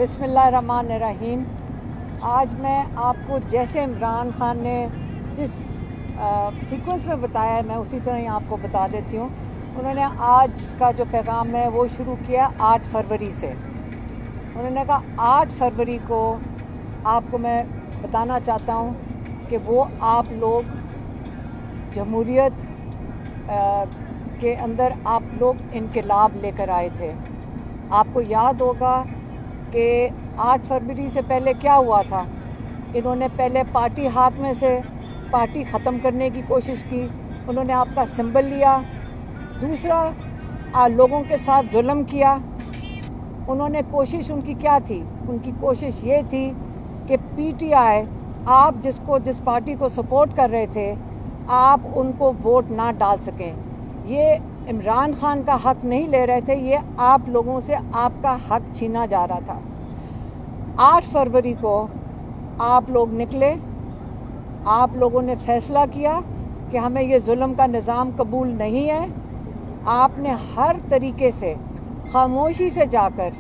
बिस्मिल्लाहिर्रहमानिर्रहीम। आज मैं आपको जैसे इमरान खान ने जिस सीक्वेंस में बताया है मैं उसी तरह ही आपको बता देती हूँ। उन्होंने आज का जो पैगाम है वो शुरू किया 8 फरवरी से। उन्होंने कहा 8 फरवरी को आपको मैं बताना चाहता हूँ कि वो आप लोग जमहूरियत के अंदर आप लोग इनकलाब लेकर आए थे। आपको याद होगा कि 8 फरवरी से पहले क्या हुआ था। इन्होंने पहले पार्टी हाथ में से पार्टी ख़त्म करने की कोशिश की। उन्होंने आपका सिंबल लिया। दूसरा लोगों के साथ जुल्म किया। उन्होंने कोशिश उनकी क्या थी? उनकी कोशिश ये थी कि पीटीआई आप जिस पार्टी को सपोर्ट कर रहे थे आप उनको वोट ना डाल सकें। ये इमरान खान का हक नहीं ले रहे थे, ये आप लोगों से आपका हक छीना जा रहा था। 8 फरवरी को आप लोग निकले। आप लोगों ने फैसला किया कि हमें ये जुल्म का निज़ाम कबूल नहीं है। आपने हर तरीके से खामोशी से जाकर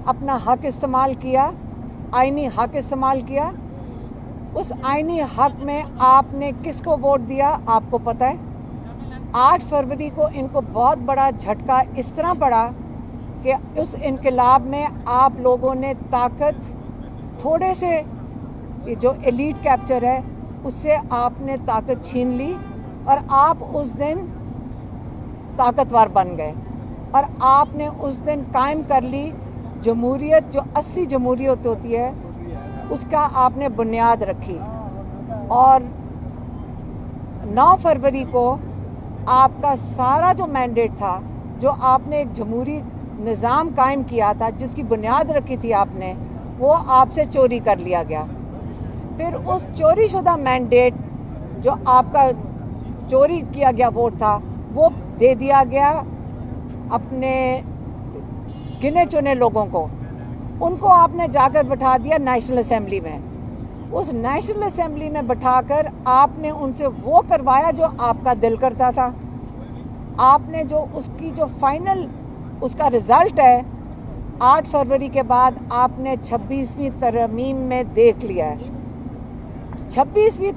अपना हक इस्तेमाल किया, आईनी हक इस्तेमाल किया। उस आईनी हक में आपने किसको वोट दिया आपको पता है। 8 फरवरी को इनको बहुत बड़ा झटका इस तरह पड़ा कि उस इनकलाब में आप लोगों ने ताकत थोड़े से जो एलीट कैप्चर है उससे आपने ताकत छीन ली और आप उस दिन ताकतवर बन गए और आपने उस दिन कायम कर ली जमहूरियत, जो असली जमहूरियत होती है उसका आपने बुनियाद रखी। और 9 फरवरी को आपका सारा जो मैंडेट था, जो आपने एक जमहूरी निज़ाम कायम किया था, जिसकी बुनियाद रखी थी आपने, वो आपसे चोरी कर लिया गया। फिर उस चोरी शुदा मैंडेट जो आपका चोरी किया गया वोट था वो दे दिया गया अपने गिने चुने लोगों को। उनको आपने जाकर बिठा दिया नेशनल असेंबली में। उस नेशनल असेंबली में बिठाकर आपने उनसे वो करवाया जो आपका दिल करता था। आपने जो उसकी जो फाइनल उसका रिज़ल्ट है 8 फरवरी के बाद आपने 26वीं तरमीम में देख लिया है। 26वीं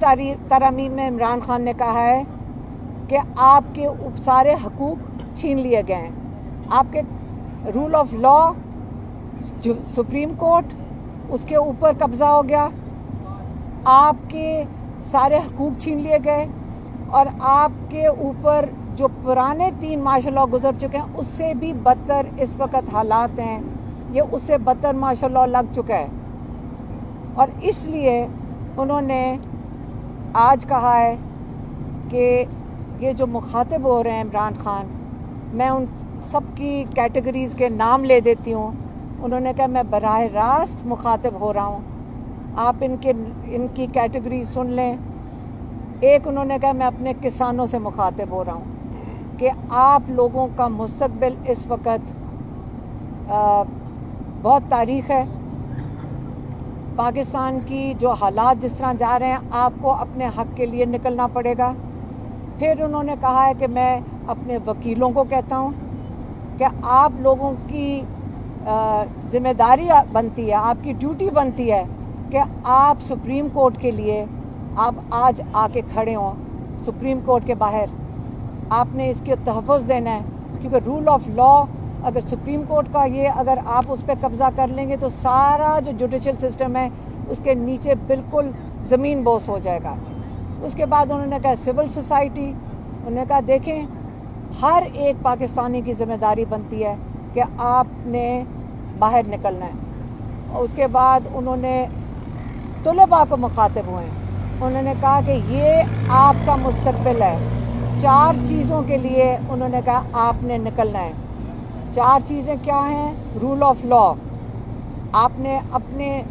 तरमीम में इमरान खान ने कहा है कि आपके सारे हकूक़ छीन लिए गए हैं। आपके रूल ऑफ लॉ, जो सुप्रीम कोर्ट, उसके ऊपर कब्ज़ा हो गया। आपके सारे हकूक़ छीन लिए गए और आपके ऊपर जो पुराने 3 मार्शल लॉ गुजर चुके हैं उससे भी बदतर इस वक्त हालात हैं। ये उससे बदतर मार्शल लॉ लग चुका है और इसलिए उन्होंने आज कहा है कि ये जो मुखातिब हो रहे हैं इमरान खान, मैं उन सब की कैटेगरीज़ के नाम ले देती हूँ। उन्होंने कहा मैं बराह रास्त मुखातिब हो रहा हूँ, आप इनकी कैटेगरी सुन लें। एक उन्होंने कहा मैं अपने किसानों से मुखातिब हो रहा हूँ कि आप लोगों का मुस्तकबिल इस वक्त बहुत तारीख़ है। पाकिस्तान की जो हालात जिस तरह जा रहे हैं आपको अपने हक़ के लिए निकलना पड़ेगा। फिर उन्होंने कहा है कि मैं अपने वकीलों को कहता हूँ कि आप लोगों की ज़िम्मेदारी बनती है, आपकी ड्यूटी बनती है कि आप सुप्रीम कोर्ट के लिए आप आज आके खड़े हों सुप्रीम कोर्ट के बाहर। आपने इसके तहफ़्फ़ुज़ देना है क्योंकि रूल ऑफ लॉ अगर सुप्रीम कोर्ट का ये अगर आप उस पर कब्ज़ा कर लेंगे तो सारा जो जुडिशल सिस्टम है उसके नीचे बिल्कुल ज़मीन बोस हो जाएगा। उसके बाद उन्होंने कहा सिविल सोसाइटी, उन्होंने कहा देखें हर एक पाकिस्तानी की ज़िम्मेदारी बनती है कि आपने बाहर निकलना है। और उसके बाद उन्होंने तलबा को मुखातिब हुए। उन्होंने कहा कि ये आपका मुस्तकबिल है। 4 चीज़ों के लिए उन्होंने कहा आपने निकलना है। 4 चीज़ें क्या हैं? रूल ऑफ लॉ, आपने अपने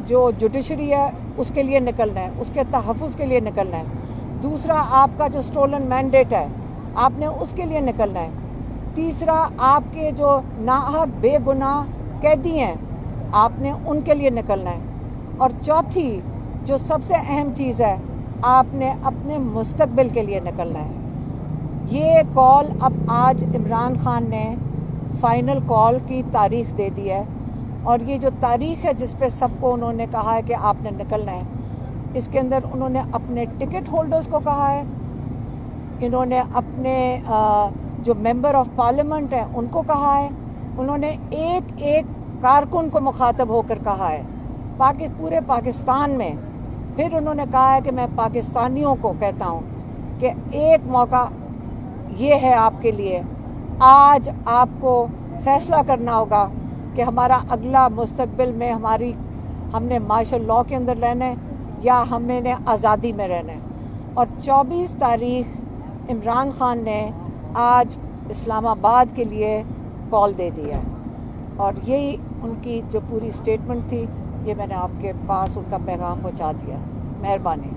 जो जुडिशरी है उसके लिए निकलना है, उसके तहफ़्फ़ुज़ के लिए निकलना है। दूसरा आपका जो स्टोलन मैंडेट है आपने उसके लिए निकलना है। तीसरा आपके जो नाहक बेगुनाह कैदी हैं आपने उनके लिए निकलना है। और चौथी जो सबसे अहम चीज़ है आपने अपने मुस्तकबिल के लिए निकलना है। ये कॉल अब आज इमरान खान ने फ़ाइनल कॉल की तारीख़ दे दी है اور یہ جو تاریخ ہے جس پہ سب کو انہوں نے کہا ہے کہ آپ نے نکلنا ہے، اس کے اندر انہوں نے اپنے ٹکٹ ہولڈرز کو کہا ہے، انہوں نے اپنے جو ممبر آف پارلیمنٹ ہیں ان کو کہا ہے، انہوں نے ایک ایک کارکن کو مخاطب ہو کر کہا ہے پورے پاکستان میں. پھر انہوں نے کہا ہے کہ میں پاکستانیوں کو کہتا ہوں کہ ایک موقع یہ ہے آپ کے لیے، آج آپ کو فیصلہ کرنا ہوگا کہ ہمارا اگلا مستقبل میں ہم نے مارشل لاء کے اندر رہنا ہے یا ہم نے آزادی میں رہنا ہے. اور 24 تاریخ عمران خان نے آج اسلام آباد کے لیے کال دے دیا ہے، اور یہی ان کی جو پوری اسٹیٹمنٹ تھی، یہ میں نے آپ کے پاس ان کا پیغام پہنچا دیا. مہربانی.